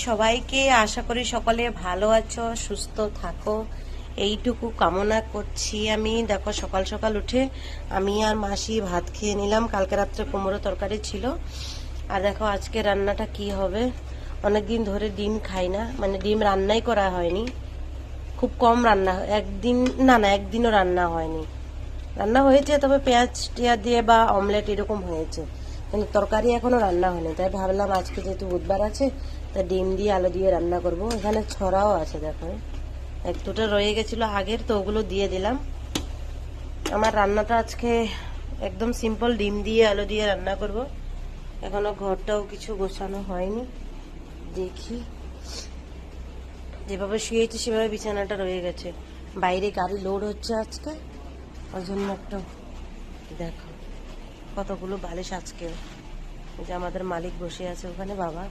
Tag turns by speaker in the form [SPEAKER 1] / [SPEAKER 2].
[SPEAKER 1] সবাইকে, আশা করি সকলে ভালো আছো, সুস্থ থাকো, এইটুকু কামনা করছি। আমি দেখো সকাল সকাল উঠে আমি আর মাসি ভাত খেয়ে নিলাম। কালকে রাত্রে কুমড়ো তরকারি ছিল। আর দেখো আজকে রান্নাটা কি হবে। অনেকদিন ধরে ডিম খাই না, মানে ডিম রান্নাই করা হয়নি, খুব কম রান্না, একদিন না একদিনও রান্না হয়নি। রান্না হয়েছে তবে পেঁয়াজ টিয়া দিয়ে বা অমলেট এরকম হয়েছে, কিন্তু তরকারি এখনো রান্না হয়নি। তাই ভাবলাম আজকে যেহেতু বুধবার আছে, তা ডিম দিয়ে আলু দিয়ে রান্না করব। এখানে ছড়াও আছে দেখো, এক দুটো রয়ে গেছিল আগের, তো ওগুলো দিয়ে দিলাম। আমার রান্নাটা আজকে একদম সিম্পল, ডিম দিয়ে আলু দিয়ে রান্না করব। এখনো ঘরটাও কিছু গোছানো হয়নি, দেখি। যেভাবে শুয়েছি সেভাবে বিছানাটা রয়ে গেছে। বাইরে গাড়ি লোড হচ্ছে আজকে, ওই জন্য একটা দেখো কতগুলো বালিশ আজকে। যে আমাদের মালিক বসে আছে ওখানে, বাবা